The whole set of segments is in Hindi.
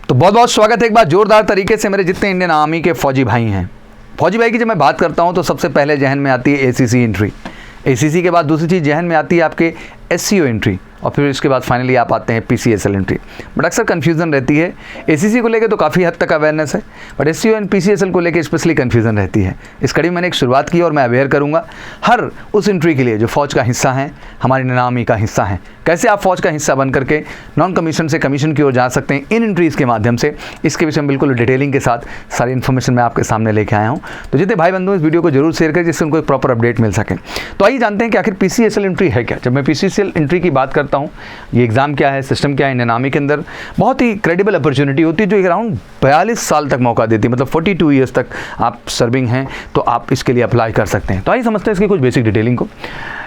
तो बहुत बहुत स्वागत है एक बार जोरदार तरीके से मेरे जितने इंडियन आर्मी के फौजी भाई हैं। फौजी भाई की जब मैं बात करता हूं तो सबसे पहले जहन में आती है एसीसी एंट्री। एसीसी के बाद दूसरी चीज़ जहन में आती है आपके एससीओ एंट्री और फिर इसके बाद फाइनली आप आते हैं पीसीएसएल एंट्री। बट अक्सर कन्फ्यूज़न रहती है। एसीसी को लेकर तो काफ़ी हद तक अवेयरनेस है, बट एससीओ एंड पीसीएसएल को लेकर स्पेशली कन्फ्यूज़न रहती है। इस कड़ी में मैंने एक शुरुआत की और मैं अवेयर करूँगा हर उस एंट्री के लिए जो फौज का हिस्सा है, हमारी इंडियन आर्मी का हिस्सा है। कैसे आप फौज का हिस्सा बन करके नॉन कमीशन से कमीशन की ओर जा सकते हैं इन एंट्रीज़ के माध्यम से, इसके विषय में बिल्कुल डिटेलिंग के साथ सारी इन्फॉर्मेशन मैं आपके सामने लेके आया हूँ। तो जितने भाई बंधु इस वीडियो को जरूर शेयर करें जिससे उनको एक प्रॉपर अपडेट मिल सके। तो आइए जानते हैं कि आखिर पीसीएसएल एंट्री है क्या। जब मैं पीसीएसएल एंट्री की बात करता हूँ, ये एग्ज़ाम क्या है, सिस्टम क्या है, इंडियन आर्मी के अंदर बहुत ही क्रेडिबल अपॉर्चुनिटी होती है जो अराउंड 42 साल तक मौका देती है। मतलब 42 ईयर्स तक आप सर्विंग हैं तो आप इसके लिए अप्लाई कर सकते हैं। तो आइए समझते हैं इसकी कुछ बेसिक डिटेलिंग को।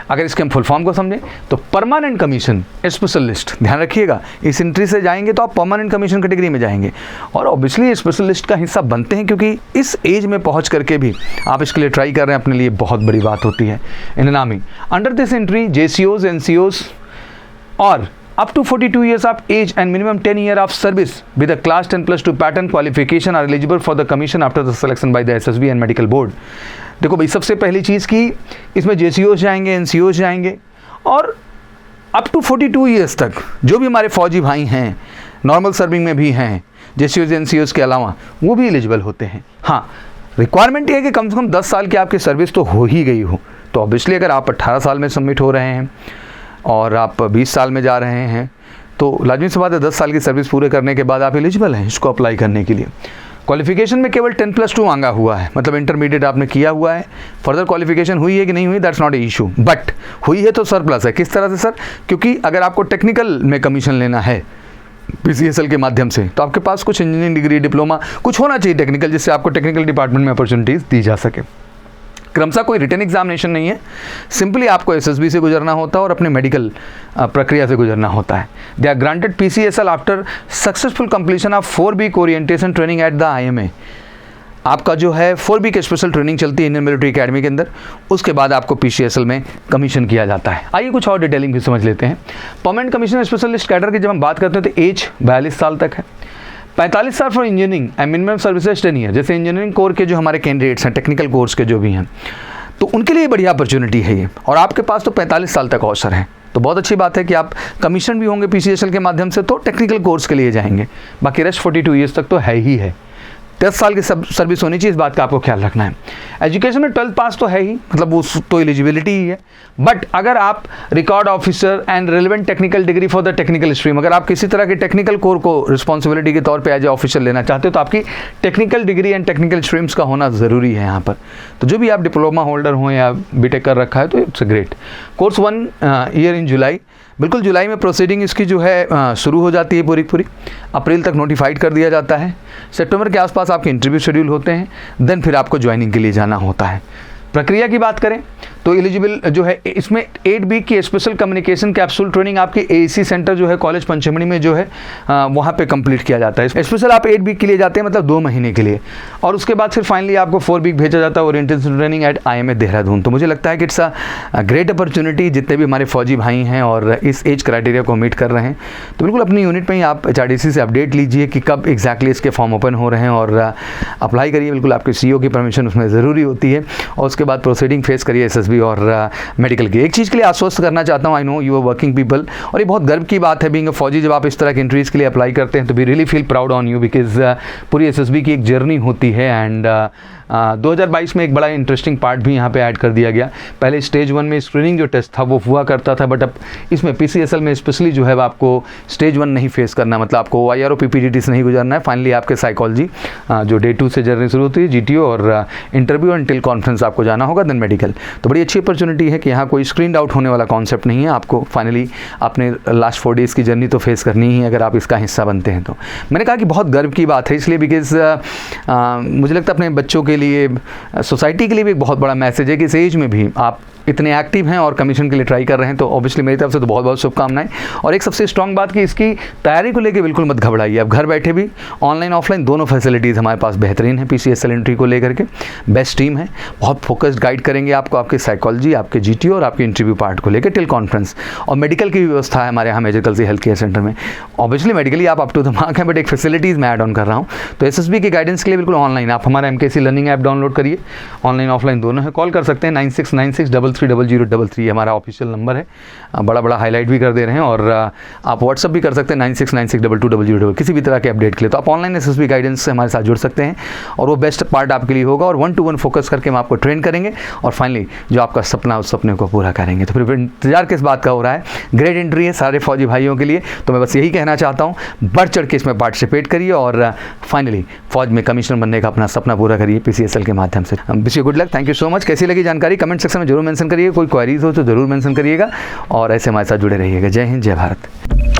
अगर इसके हम फुल फॉर्म को समझें तो परमानेंट कमीशन स्पेशलिस्ट, ध्यान रखिएगा इस एंट्री से जाएंगे तो आप परमानेंट कमीशन कैटेगरी में जाएंगे और ऑब्वियसली स्पेशलिस्ट का हिस्सा बनते हैं क्योंकि इस एज में पहुंच करके भी आप इसके लिए ट्राई कर रहे हैं, अपने लिए बहुत बड़ी बात होती है। Indian army under this entry जेसीओज, एनसीओज और up to 42 years of age and minimum 10 year of service with a class 10+2 pattern qualification are eligible for the commission after the selection by the SSB and medical board। देखो भाई, सबसे पहली चीज़ की इसमें जेसीओज जाएंगे, एनसीओज जाएंगे और अप टू 42 ईयर्स तक जो भी हमारे फौजी भाई हैं, नॉर्मल सर्विंग में भी हैं, जेसीओज एनसीओज के अलावा वो भी एलिजिबल होते हैं। हाँ, रिक्वायरमेंट ये है कि कम से कम 10 साल की आपकी सर्विस तो हो ही गई हो। तो ऑब्वियसली अगर आप 18 साल में सबमिट हो रहे हैं और आप 20 साल में जा रहे हैं तो लाजमी सी बात है 10 साल की सर्विस पूरे करने के बाद आप एलिजिबल हैं इसको अप्लाई करने के लिए। क्वालिफिकेशन में केवल 10+2 मांगा हुआ है, मतलब इंटरमीडिएट आपने किया हुआ है। फर्दर क्वालिफिकेशन हुई है कि नहीं हुई that's not a issue, but हुई है तो सरप्लस है। किस तरह से सर? क्योंकि अगर आपको टेक्निकल में कमीशन लेना है पीसीएसएल के माध्यम से तो आपके पास कुछ इंजीनियरिंग डिग्री, डिप्लोमा कुछ होना चाहिए टेक्निकल, जिससे आपको टेक्निकल डिपार्टमेंट में अपॉर्चुनिटीज़ दी जा सके। क्रमशः कोई रिटन एग्जामिनेशन नहीं है, सिंपली आपको एसएसबी से गुजरना होता है और अपने मेडिकल प्रक्रिया से गुजरना होता है। They are granted PCSL after successful completion of 4 week orientation training at the IMA. आपका जो है 4 वीक स्पेशल ट्रेनिंग चलती है इंडियन मिलिट्री एकेडमी के अंदर, उसके बाद आपको पीसीएसएल में कमीशन किया जाता है। आइए कुछ और डिटेलिंग भी समझ लेते हैं। परमानेंट कमीशन स्पेशलिस्ट कैडर की जब हम बात करते हैं तो एज 42 साल तक है। 45 साल for engineering and minimum services 10 year. जैसे इंजीनियरिंग कोर के जो हमारे कैंडिडेट्स हैं, टेक्निकल कोर्स के जो भी हैं, तो उनके लिए बढ़िया अपॉर्चुनिटी है ये और आपके पास तो 45 साल तक अवसर है। तो बहुत अच्छी बात है कि आप कमीशन भी होंगे पीसीएसएल के माध्यम से तो टेक्निकल कोर्स के लिए जाएंगे। बाकी रेस्ट 42 ईयर्स तक तो है ही है। 10 साल की सर्विस होनी चाहिए, इस बात का आपको ख्याल रखना है। एजुकेशन में 12th पास तो है ही, मतलब वो तो एलिजिबिलिटी ही है। बट अगर आप record officer and relevant technical degree for the technical stream, अगर आप किसी तरह के टेक्निकल कोर को रिस्पॉन्सिबिलिटी के तौर पे एज ए ऑफिसर लेना चाहते हो तो आपकी technical degree and technical streams का होना ज़रूरी है यहाँ पर। तो जो भी आप डिप्लोमा होल्डर हो या बीटेक कर रखा है तो it's great. Course 1 year in July, बिल्कुल जुलाई में प्रोसीडिंग इसकी जो है शुरू हो जाती है पूरी। अप्रैल तक नोटिफाइड कर दिया जाता है। सितंबर के आसपास आपके इंटरव्यू शेड्यूल होते हैं, देन फिर आपको ज्वाइनिंग के लिए जाना होता है। प्रक्रिया की बात करें तो एलिजिबल जो है इसमें 8 वीक की स्पेशल कम्युनिकेशन कैप्सूल ट्रेनिंग आपके एएसी सेंटर जो है कॉलेज पंचमढ़ी में जो है वहाँ पे कंप्लीट किया जाता है। स्पेशल आप 8 वीक के लिए जाते हैं, मतलब 2 महीने के लिए, और उसके बाद फिर फाइनली आपको 4 वीक भेजा जाता है orientation training eight IMA Dehradun. तो मुझे लगता है कि इट्स अ ग्रेट अपॉर्चुनिटी। जितने भी हमारे फौजी भाई हैं और इस एज क्राइटेरिया को मीट कर रहे हैं तो बिल्कुल अपनी यूनिट में ही आप HRDC से अपडेट लीजिए कि कब एग्जैक्टली इसके फॉर्म ओपन हो रहे हैं और अप्लाई करिए। बिल्कुल आपके CEO की परमिशन उसमें ज़रूरी होती है और उसके बाद प्रोसीडिंग फेस करिए एसएसबी और मेडिकल की। एक चीज़ के लिए आश्वस्त करना चाहता हूँ, I know you are working people, और ये बहुत गर्व की बात है बीइंग अ फौजी, जब आप इस तरह के एंट्रीज़ के लिए अप्लाई करते हैं तो we really feel proud on you because पूरी एसएसबी की एक जर्नी होती है। एंड 2022 में एक बड़ा इंटरेस्टिंग पार्ट भी यहाँ पे ऐड कर दिया गया। पहले स्टेज 1 में स्क्रीनिंग जो टेस्ट था वो हुआ करता था, बट अब इसमें पीसीएसएल में स्पेशली जो है आपको स्टेज 1 नहीं फेस करना, मतलब आपको OIRO PPDT से नहीं गुजरना है। फाइनली आपके साइकोलॉजी जो डे 2 से जर्नी शुरू होती है, GTO और इंटरव्यू एंड टिल कॉन्फ्रेंस आपको जाना होगा, देन मेडिकल। तो बड़ी अच्छी अपॉर्चुनिटी है कि यहाँ कोई स्क्रीन आउट होने वाला कॉन्सेप्ट नहीं है। आपको फाइनली अपने लास्ट 4 डेज़ की जर्नी तो फेस करनी ही है अगर आप इसका हिस्सा बनते हैं। तो मैंने कहा कि बहुत गर्व की बात है इसलिए बिकॉज मुझे लगता है अपने बच्चों के लिए, सोसाइटी के लिए भी एक बहुत बड़ा मैसेज है कि इस एज में भी आप इतने एक्टिव हैं और कमीशन के लिए ट्राई कर रहे हैं, तो ऑब्वियसली मेरी तरफ से तो बहुत बहुत शुभकामनाएं। और एक सबसे स्ट्रांग बात कि इसकी तैयारी को लेकर बिल्कुल मत घबराइए। आप घर बैठे भी ऑनलाइन ऑफलाइन दोनों फैसिलिटीज़ हमारे पास बेहतरीन है। PCSL एंट्री को लेकर के बेस्ट टीम है, बहुत फोकस्ड गाइड करेंगे आपको, आपके साइकोलॉजी, आपके GTO और आपके इंटरव्यू पार्ट को लेकर टिल कॉन्फ्रेंस। और मेडिकल की व्यवस्था है हमारे यहाँ मेडिकल से हेल्थ केयर सेंटर में। ऑब्वियसली मेडिकली आप अप टू द मार्क हैं, बट एक फैसिलिटीज़ मैं ऐड ऑन कर रहा हूँ। तो SSB की गाइडेंस के लिए बिल्कुल ऑनलाइन आप हमारा MKC लर्निंग ऐप डाउनलोड करिए, ऑनलाइन ऑफलाइन दोनों है। कॉल कर सकते हैं 9696330033 हमारा ऑफिशियल नंबर है, बड़ा हाईलाइट भी कर दे रहे हैं। और आप व्हाट्सअप भी कर सकते हैं 9696220000 किसी भी तरह के अपडेट के लिए। तो आप ऑनलाइन SSB गाइडेंस से हमारे साथ जुड़ सकते हैं और वो बेस्ट पार्ट आपके लिए होगा। और 1-to-1 फोकस करके हम आपको ट्रेन करेंगे और फाइनली जो आपका सपना उस सपने को पूरा करेंगे। तो फिर इंतजार किस बात का हो रहा है? ग्रेट एंट्री है सारे फौजी भाइयों के लिए। तो मैं बस यही कहना चाहता हूँ, बढ़ चढ़ के इसमें पार्टिसिपेट करिए और फाइनली फौज में कमिश्नर बनने का अपना सपना पूरा करिए PCSL के माध्यम से। Wish you good luck. Thank you so much. कैसी लगी जानकारी कमेंट सेक्शन में जरूर मेंशन करिए। कोई क्वेरीज हो तो जरूर मेंशन करिएगा और ऐसे हमारे साथ जुड़े रहिएगा। जय हिंद, जय भारत।